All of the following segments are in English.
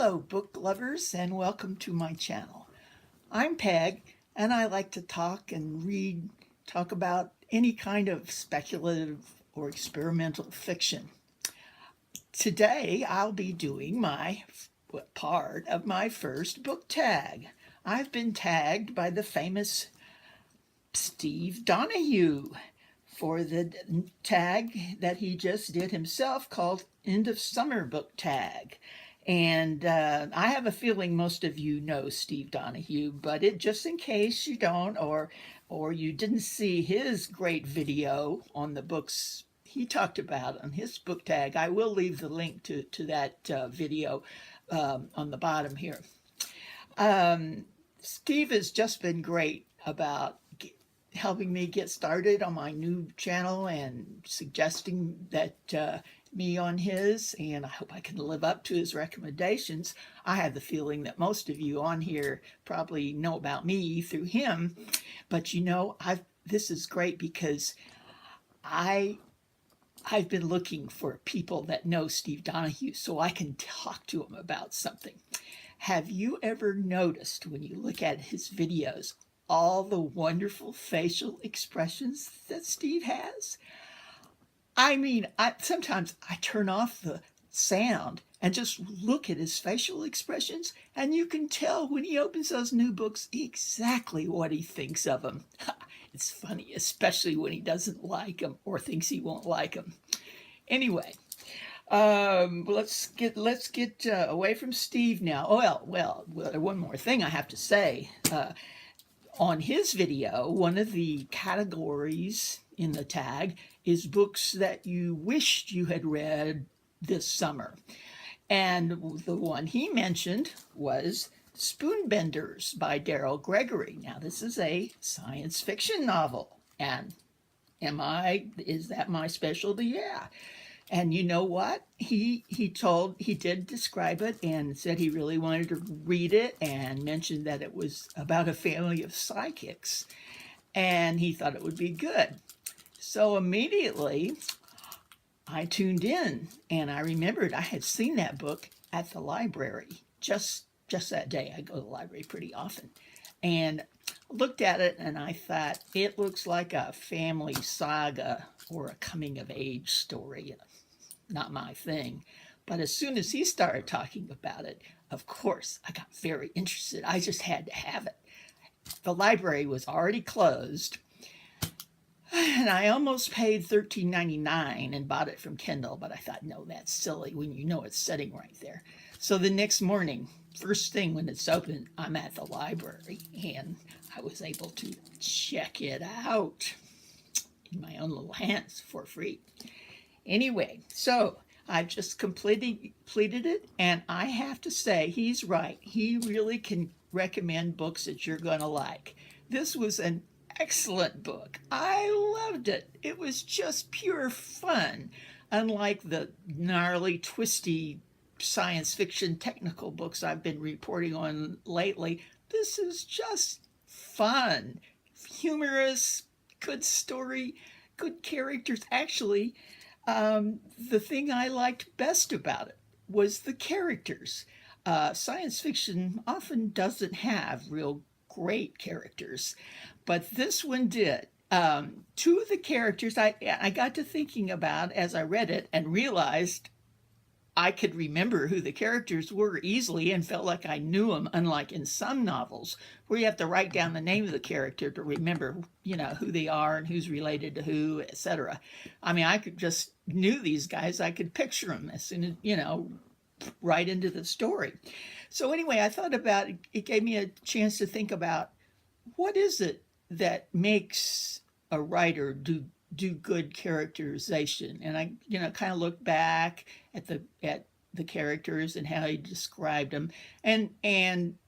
Hello, book lovers, and welcome to my channel. I'm Peg, and I like to talk and talk about any kind of speculative or experimental fiction. Today, I'll be doing my part of my first book tag. I've been tagged by the famous Steve Donahue for the tag that he just did himself called End of Summer Book Tag. And I have a feeling most of you know Steve Donahue, but just in case you don't, or you didn't see his great video on the books he talked about on his book tag, I will leave the link to that video on the bottom here. Steve has just been great about helping me get started on my new channel and suggesting that me on his, and I hope I can live up to his recommendations. I have the feeling that most of you on here probably know about me through him, but this is great because I've been looking for people that know Steve Donahue so I can talk to him about something. Have you ever noticed when you look at his videos all the wonderful facial expressions that Steve has? I mean, sometimes I turn off the sound and just look at his facial expressions, and you can tell when he opens those new books exactly what he thinks of them. It's funny, especially when he doesn't like them or thinks he won't like them. Anyway, let's get away from Steve now. Oh, well, one more thing I have to say. On his video, one of the categories in the tag is books that you wished you had read this summer. And the one he mentioned was Spoonbenders by Daryl Gregory. Now, this is a science fiction novel. And is that my specialty? Yeah. And you know what? He did describe it and said he really wanted to read it, and mentioned that it was about a family of psychics, and he thought it would be good. So immediately I tuned in, and I remembered I had seen that book at the library just that day. I go to the library pretty often, and looked at it, and I thought, it looks like a family saga or a coming of age story. Not my thing. But as soon as he started talking about it, of course, I got very interested. I just had to have it. The library was already closed, and I almost paid $13.99 and bought it from Kindle, but I thought, no, that's silly when you know it's sitting right there. So the next morning, first thing when it's open, I'm at the library, and I was able to check it out in my own little hands for free. Anyway, so I've just completed it, and I have to say, he's right. He really can recommend books that you're going to like. This was an excellent book. I loved it. It was just pure fun. Unlike the gnarly, twisty science fiction technical books I've been reporting on lately, this is just fun, humorous, good story, good characters. Actually, the thing I liked best about it was the characters. Science fiction often doesn't have real great characters, but this one did. Two of the characters I got to thinking about as I read it, and realized I could remember who the characters were easily and felt like I knew them, unlike in some novels where you have to write down the name of the character to remember, who they are and who's related to who, etc. I mean, I could just knew these guys. I could picture them as soon as, right into the story. So anyway, I thought about it. It gave me a chance to think about, what is it that makes a writer do good characterization? And I kind of look back at the characters and how he described them, and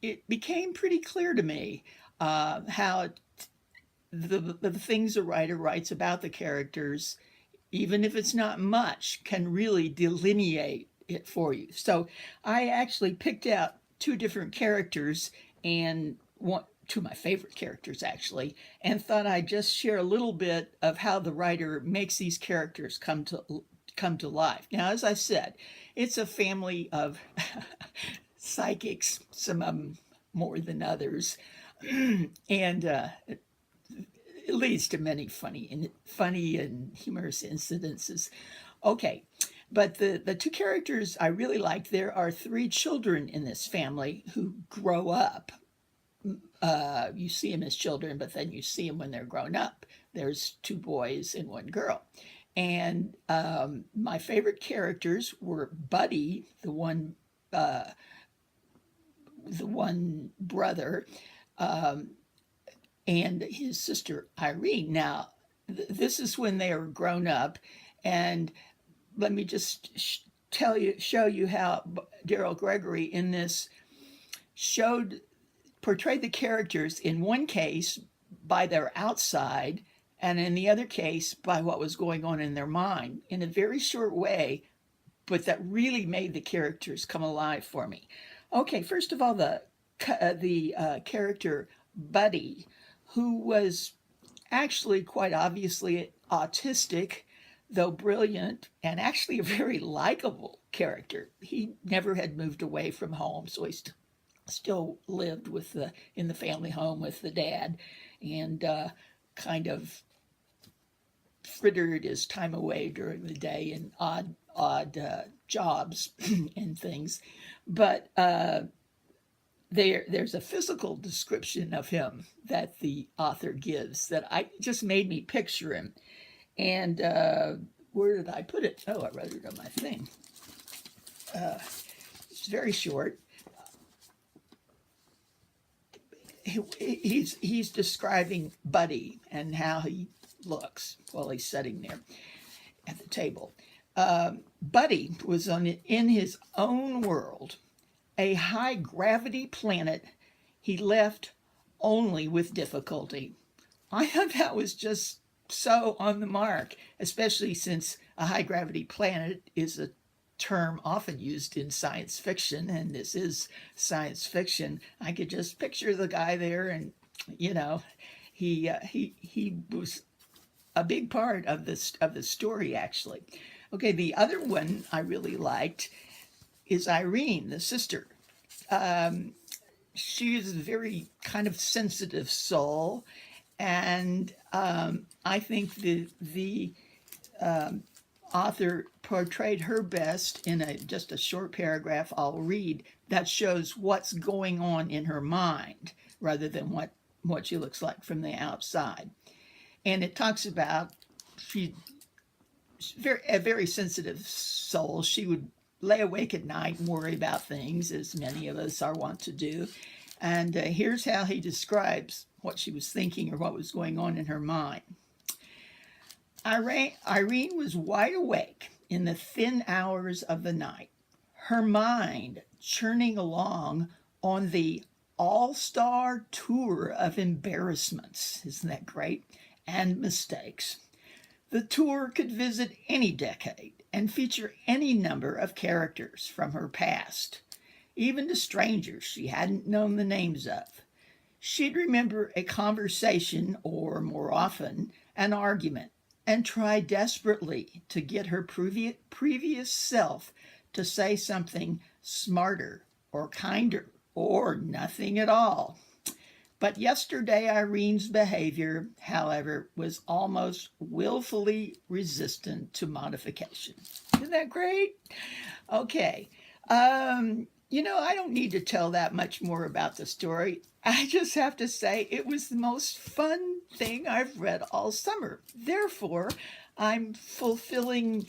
it became pretty clear to me how the things a writer writes about the characters, even if it's not much, can really delineate it for you. So I actually picked out two different characters, and two of my favorite characters actually, and thought I'd just share a little bit of how the writer makes these characters come to life. Now, as I said, it's a family of psychics, some of them more than others, and it leads to many funny and humorous incidences. Okay, but the two characters I really like, there are three children in this family who grow up. You see them as children, but then you see them when they're grown up. There's two boys and one girl. And my favorite characters were Buddy, the one brother, and his sister Irene. Now, this is when they are grown up, and let me just show you how Daryl Gregory in this portrayed the characters in one case by their outside, and in the other case by what was going on in their mind in a very short way, but that really made the characters come alive for me. Okay, first of all, the character Buddy, who was actually quite obviously autistic, though brilliant, and actually a very likable character. He never had moved away from home, so he still lived in the family home with the dad, and kind of frittered his time away during the day in odd jobs and things. But there's a physical description of him that the author gives that just made me picture him. And where did I put it? Oh, I wrote it on my thing. It's very short. He's describing Buddy and how he looks while he's sitting there at the table. Buddy was in his own world, a high gravity planet he left only with difficulty. I thought that was just so on the mark, especially since a high gravity planet is a term often used in science fiction, and this is science fiction. I could just picture the guy there, and he was a big part of the story, actually. Okay, the other one I really liked is Irene, the sister. She is a very kind of sensitive soul, and I think the author portrayed her best in just a short paragraph I'll read that shows what's going on in her mind rather than what she looks like from the outside. And it talks about she's a very sensitive soul. She would lay awake at night and worry about things, as many of us are wont to do. And here's how he describes what she was thinking or what was going on in her mind. Irene was wide awake in the thin hours of the night, her mind churning along on the all-star tour of embarrassments, isn't that great, and mistakes. The tour could visit any decade and feature any number of characters from her past, even to strangers she hadn't known the names of. She'd remember a conversation, or more often, an argument, and try desperately to get her previous self to say something smarter or kinder or nothing at all. But yesterday Irene's behavior, however, was almost willfully resistant to modification. Isn't that great? Okay. I don't need to tell that much more about the story. I just have to say it was the most fun thing I've read all summer. Therefore, I'm fulfilling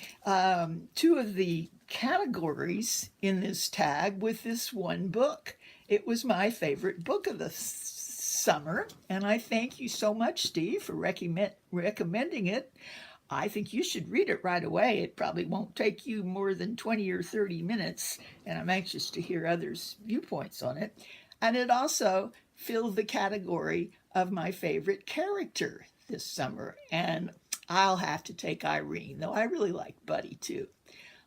two of the categories in this tag with this one book. It was my favorite book of the summer, and I thank you so much, Steve, for recommending it. I think you should read it right away. It probably won't take you more than 20 or 30 minutes, and I'm anxious to hear others' viewpoints on it. And it also filled the category of my favorite character this summer, and I'll have to take Irene, though I really like Buddy too.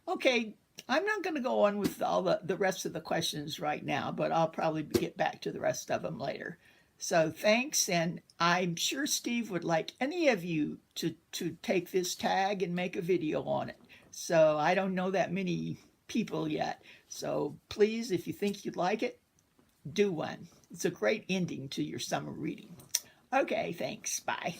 Okay, I'm not going to go on with all the rest of the questions right now, but I'll probably get back to the rest of them later. So thanks, and I'm sure Steve would like any of you to take this tag and make a video on it. So I don't know that many people yet. So please, if you think you'd like it, do one. It's a great ending to your summer reading. Okay, thanks. Bye.